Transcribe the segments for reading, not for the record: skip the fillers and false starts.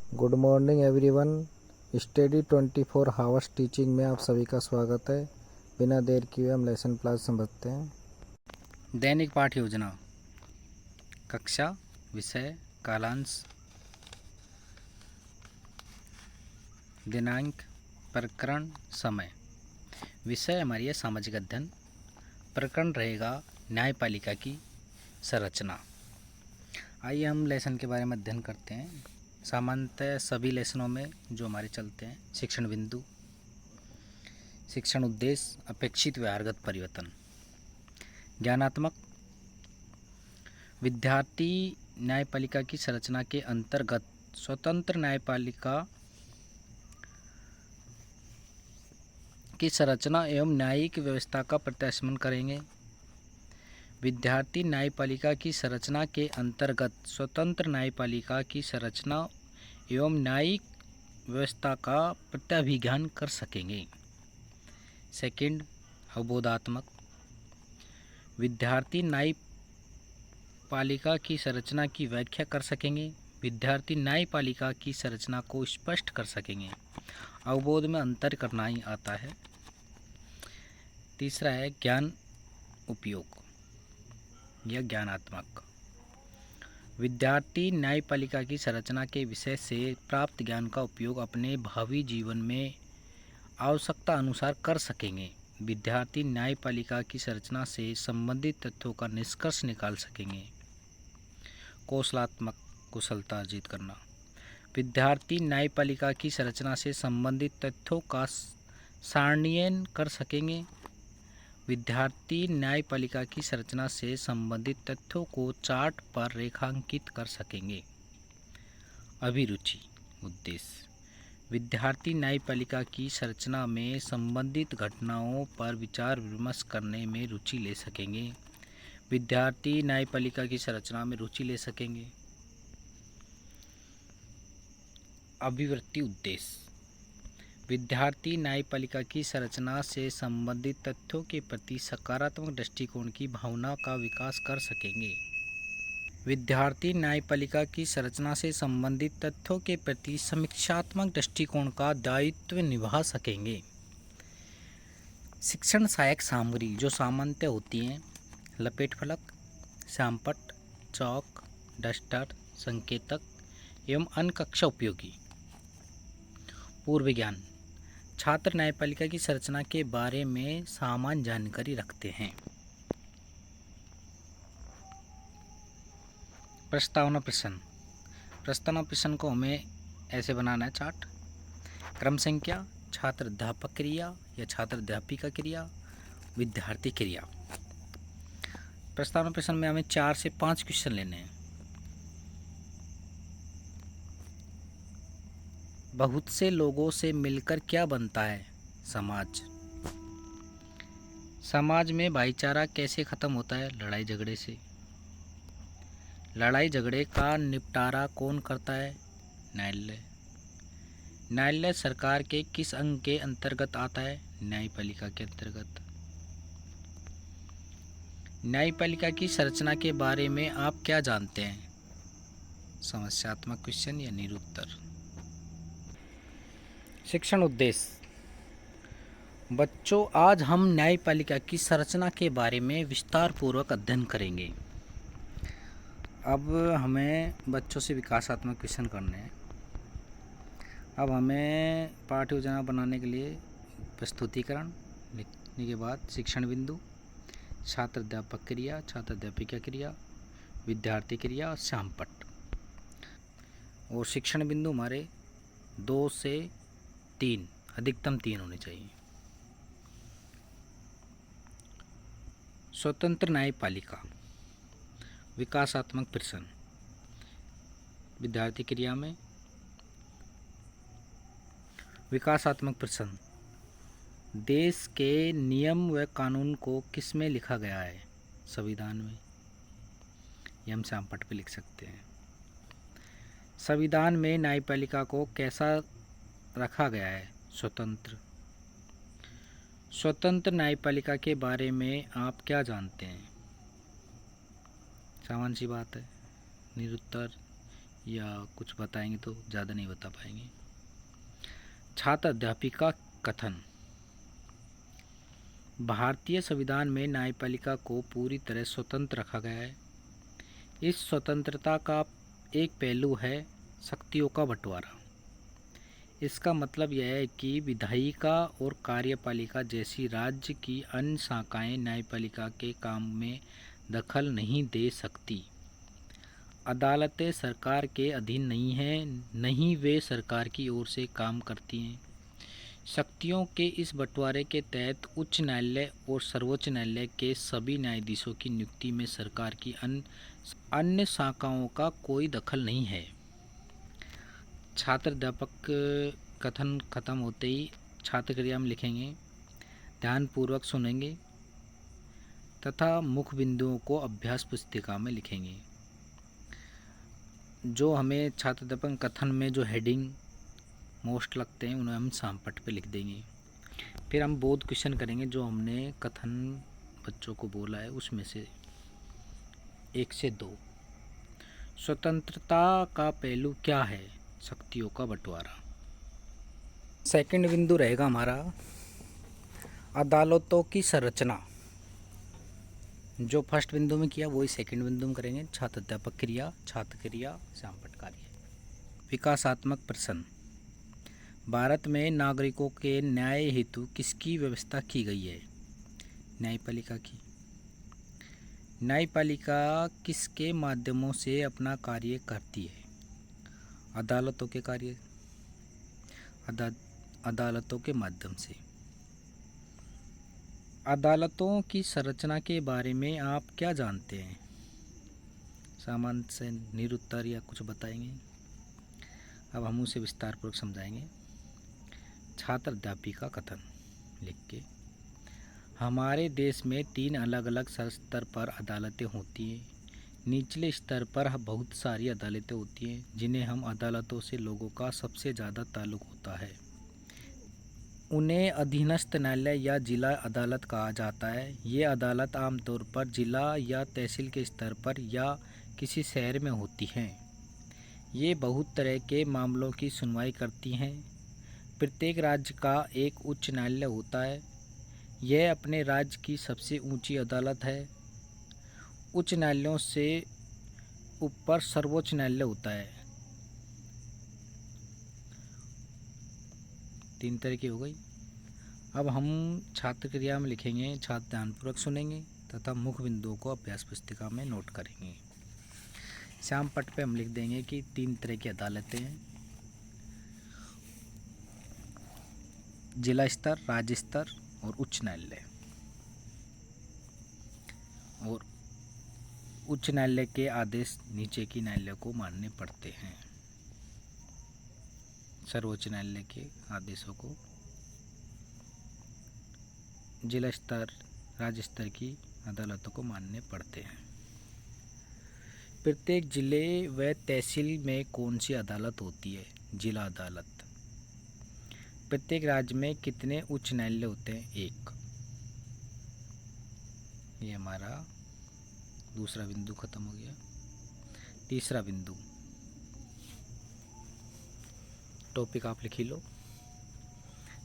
Good morning everyone. Study 24 hours teaching में आप सभी का स्वागत है। बिना देर किए हम लेसन प्लान समझते हैं। दैनिक पाठ योजना, कक्षा, विषय, कालांश, दिनांक, प्रकरण, समय। विषय हमारी है सामाजिक अध्ययन। प्रकरण रहेगा न्यायपालिका की संरचना। आइए हम लेसन के बारे में अध्ययन करते हैं। सामान्यतः सभी लेसनों में जो हमारे चलते हैं, शिक्षण बिंदु, शिक्षण उद्देश्य, अपेक्षित व्यवहारगत परिवर्तन। ज्ञानात्मक, विद्यार्थी न्यायपालिका की संरचना के अंतर्गत स्वतंत्र न्यायपालिका की संरचना एवं न्यायिक व्यवस्था का प्रत्याशमन करेंगे। विद्यार्थी न्यायपालिका की संरचना के अंतर्गत स्वतंत्र न्यायपालिका की संरचना एवं न्यायिक व्यवस्था का प्रत्याभिज्ञान कर सकेंगे। सेकंड, अवबोधात्मक, विद्यार्थी न्यायपालिका की संरचना की व्याख्या कर सकेंगे। विद्यार्थी न्यायपालिका की संरचना को स्पष्ट कर सकेंगे। अवबोध में अंतर करना ही आता है। तीसरा है ज्ञान उपयोग या ज्ञानात्मक, विद्यार्थी न्यायपालिका की संरचना के विषय से प्राप्त ज्ञान का उपयोग अपने भावी जीवन में आवश्यकता अनुसार कर सकेंगे। विद्यार्थी न्यायपालिका की संरचना से संबंधित तथ्यों का निष्कर्ष निकाल सकेंगे। कौशलात्मक, कुशलता अर्जित करना, विद्यार्थी न्यायपालिका की संरचना से संबंधित तथ्यों का सारणीयन कर सकेंगे। विद्यार्थी न्यायपालिका की संरचना से संबंधित तथ्यों को चार्ट पर रेखांकित कर सकेंगे। अभिरुचि उद्देश्य, विद्यार्थी न्यायपालिका की संरचना में संबंधित घटनाओं पर विचार विमर्श करने में रुचि ले सकेंगे। विद्यार्थी न्यायपालिका की संरचना में रुचि ले सकेंगे। अभिवृत्ति उद्देश्य, विद्यार्थी न्यायपालिका की संरचना से संबंधित तथ्यों के प्रति सकारात्मक दृष्टिकोण की भावना का विकास कर सकेंगे। विद्यार्थी न्यायपालिका की संरचना से संबंधित तथ्यों के प्रति समीक्षात्मक दृष्टिकोण का दायित्व निभा सकेंगे। शिक्षण सहायक सामग्री जो सामान्यतः होती हैं, लपेट फलक, श्यामपट्ट, चौक, डस्टर, संकेतक एवं अन्य कक्षा उपयोगी। पूर्व ज्ञान, छात्र न्यायपालिका की संरचना के बारे में सामान्य जानकारी रखते हैं। प्रस्तावना प्रश्न, प्रस्तावना प्रश्न को हमें ऐसे बनाना है चार्ट। क्रम संख्या, छात्र अध्यापक क्रिया या छात्र अध्यापिका क्रिया, विद्यार्थी क्रिया। प्रस्तावना प्रश्न में हमें 4 से 5 क्वेश्चन लेने हैं। बहुत से लोगों से मिलकर क्या बनता है? समाज। समाज में भाईचारा कैसे खत्म होता है? लड़ाई झगड़े से। लड़ाई झगड़े का निपटारा कौन करता है? न्यायालय। न्यायालय सरकार के किस अंग के अंतर्गत आता है? न्यायपालिका के अंतर्गत। न्यायपालिका की संरचना के बारे में आप क्या जानते हैं? समस्यात्मक क्वेश्चन या निरुत्तर। शिक्षण उद्देश्य, बच्चों आज हम न्यायपालिका की संरचना के बारे में विस्तार पूर्वक अध्ययन करेंगे। अब हमें बच्चों से विकासात्मक क्वेश्चन करने हैं। अब हमें पाठ योजना बनाने के लिए प्रस्तुतिकरण लिखने के बाद शिक्षण बिंदु, छात्र अध्यापक क्रिया, छात्र अध्यापिका क्रिया, विद्यार्थी क्रिया और श्यामपट्ट। और शिक्षण बिंदु हमारे 2 से 3, अधिकतम 3 होने चाहिए। स्वतंत्र न्यायपालिका, विकासात्मक प्रश्न। विद्यार्थी क्रिया में विकासात्मक प्रश्न, देश के नियम व कानून को किस में लिखा गया है? संविधान में। ये हम श्यामपट्ट पे लिख सकते हैं। संविधान में न्यायपालिका को कैसा रखा गया है? स्वतंत्र। स्वतंत्र न्यायपालिका के बारे में आप क्या जानते हैं? सामान्य सी बात है, निरुत्तर। या कुछ बताएंगे तो ज़्यादा नहीं बता पाएंगे। छात्र अध्यापिका कथन। भारतीय संविधान में न्यायपालिका को पूरी तरह स्वतंत्र रखा गया है। इस स्वतंत्रता का एक पहलू है शक्तियों का बंटवारा। इसका मतलब यह है कि विधायिका और कार्यपालिका जैसी राज्य की अन्य शाखाएं न्यायपालिका के काम में दखल नहीं दे सकती। अदालतें सरकार के अधीन नहीं हैं, नहीं वे सरकार की ओर से काम करती हैं। शक्तियों के इस बंटवारे के तहत उच्च न्यायालय और सर्वोच्च न्यायालय के सभी न्यायाधीशों की नियुक्ति में सरकार की अन्य शाखाओं का कोई दखल नहीं है। छात्र अध्यापक कथन खत्म होते ही छात्र क्रिया में लिखेंगे, ध्यानपूर्वक सुनेंगे तथा मुख्य बिंदुओं को अभ्यास पुस्तिका में लिखेंगे। जो हमें छात्र अध्यापक कथन में जो हेडिंग मोस्ट लगते हैं उन्हें हम सामपट पे लिख देंगे। फिर हम बोध क्वेश्चन करेंगे जो हमने कथन बच्चों को बोला है उसमें से 1 से 2। स्वतंत्रता का पहलू क्या है? शक्तियों का बंटवारा। सेकंड बिंदु रहेगा हमारा अदालतों की संरचना। जो फर्स्ट बिंदु में किया वही सेकंड बिंदु में करेंगे। छात्र अध्यापक क्रिया, छात्र क्रिया, सामपट कार्य। विकासात्मक प्रश्न। भारत में नागरिकों के न्याय हेतु किसकी व्यवस्था की गई है? न्यायपालिका की। न्यायपालिका किसके माध्यमों से अपना कार्य करती है? अदालतों के कार्य अदालतों के माध्यम से। अदालतों की संरचना के बारे में आप क्या जानते हैं? सामान्य से निरुत्तर या कुछ बताएंगे। अब हम उसे विस्तारपूर्वक समझाएंगे। छात्र अध्यापिका कथन लिख के। हमारे देश में 3 अलग अलग स्तर पर अदालतें होती हैं। निचले स्तर पर बहुत सारी अदालतें होती हैं जिन्हें हम अदालतों से लोगों का सबसे ज़्यादा ताल्लुक़ होता है। उन्हें अधीनस्थ न्यायालय या जिला अदालत कहा जाता है। ये अदालत आमतौर पर जिला या तहसील के स्तर पर या किसी शहर में होती हैं। ये बहुत तरह के मामलों की सुनवाई करती हैं। प्रत्येक राज्य का एक उच्च न्यायालय होता है। यह अपने राज्य की सबसे ऊंची अदालत है। उच्च न्यायालयों से ऊपर सर्वोच्च न्यायालय होता है। 3 तरह की हो गई। अब हम छात्र क्रिया में लिखेंगे, छात्र ध्यानपूर्वक सुनेंगे तथा मुख्य बिंदुओं को अभ्यास पुस्तिका में नोट करेंगे। श्याम पट पे हम लिख देंगे कि 3 तरह की अदालतें हैं। जिला स्तर, राज्य स्तर और उच्च न्यायालय। और उच्च न्यायालय के आदेश नीचे की न्यायालय को मानने पड़ते हैं। सर्वोच्च न्यायालय के आदेशों को जिला स्तर, राज्य स्तर की अदालतों को मानने पड़ते हैं। प्रत्येक जिले व तहसील में कौन सी अदालत होती है? जिला अदालत। प्रत्येक राज्य में कितने उच्च न्यायालय होते हैं? 1। ये हमारा दूसरा बिंदु खत्म हो गया। तीसरा बिंदु टॉपिक आप लिख लो।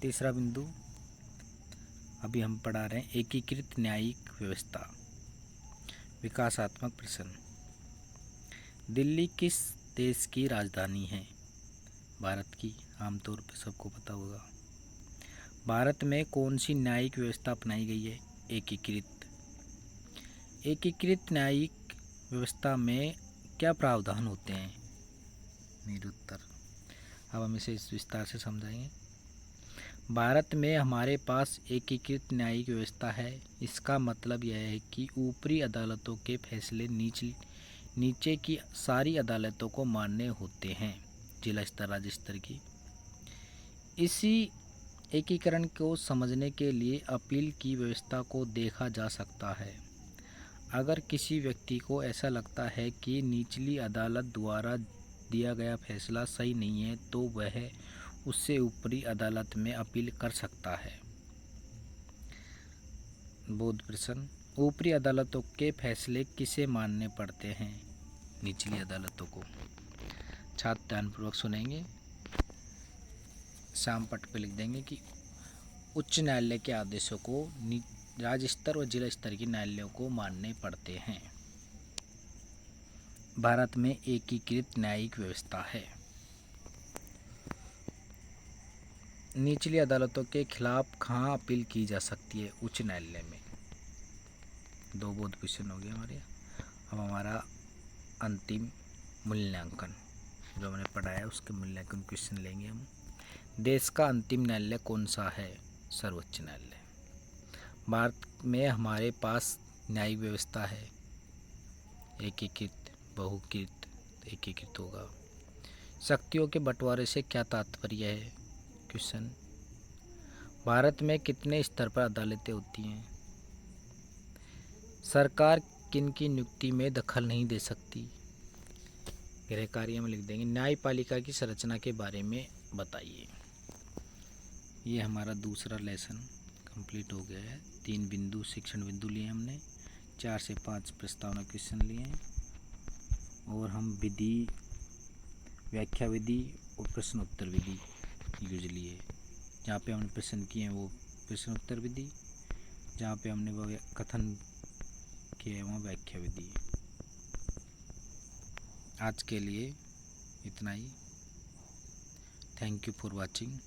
तीसरा बिंदु अभी हम पढ़ा रहे हैं एकीकृत न्यायिक व्यवस्था। विकासात्मक प्रश्न। दिल्ली किस देश की राजधानी है? भारत की। आमतौर पर सबको पता होगा। भारत में कौन सी न्यायिक व्यवस्था अपनाई गई है? एकीकृत। एकीकृत न्यायिक व्यवस्था में क्या प्रावधान होते हैं? निरुत्तर। अब हम इसे विस्तार से समझाएंगे। भारत में हमारे पास एकीकृत न्यायिक व्यवस्था है। इसका मतलब यह है कि ऊपरी अदालतों के फैसले नीचे की सारी अदालतों को मान्य होते हैं, जिला स्तर, राज्य स्तर की। इसी एकीकरण को समझने के लिए अपील की व्यवस्था को देखा जा सकता है। अगर किसी व्यक्ति को ऐसा लगता है कि निचली अदालत द्वारा दिया गया फैसला सही नहीं है तो वह उससे ऊपरी अदालत में अपील कर सकता है। बोध प्रश्न। ऊपरी अदालतों के फैसले किसे मानने पड़ते हैं? निचली अदालतों को। छात्र ध्यानपूर्वक सुनेंगे। शाम पट पे लिख देंगे कि उच्च न्यायालय के आदेशों को राज्य स्तर व जिला स्तर के न्यायालयों को मानने पड़ते हैं। भारत में एकीकृत न्यायिक व्यवस्था है। निचली अदालतों के खिलाफ कहाँ अपील की जा सकती है? उच्च न्यायालय में। 2 बोध क्वेश्चन हो गए हमारे। अब हमारा अंतिम मूल्यांकन जो हमने पढ़ाया उसके मूल्यांकन क्वेश्चन लेंगे हम। देश का अंतिम न्यायालय कौन सा है? सर्वोच्च न्यायालय। भारत में हमारे पास न्यायिक व्यवस्था है एकीकृत, बहुकृत, एकीकृत होगा। शक्तियों के बंटवारे से क्या तात्पर्य है? क्वेश्चन। भारत में कितने स्तर पर अदालतें होती हैं? सरकार किन की नियुक्ति में दखल नहीं दे सकती? गृह कार्य में लिख देंगे न्यायपालिका की संरचना के बारे में बताइए। ये हमारा दूसरा लेसन कंप्लीट हो गया है। 3 बिंदु शिक्षण बिंदु लिए हमने, 4 से 5 प्रस्तावना क्वेश्चन लिए हैं और हम विधि, व्याख्या विधि और प्रश्न उत्तर विधि यूज लिए। जहाँ पे हमने प्रश्न किए हैं वो प्रश्न उत्तर विधि, जहाँ पे हमने वो कथन किए हैं वहाँ व्याख्या विधि। आज के लिए इतना ही। Thank you for watching.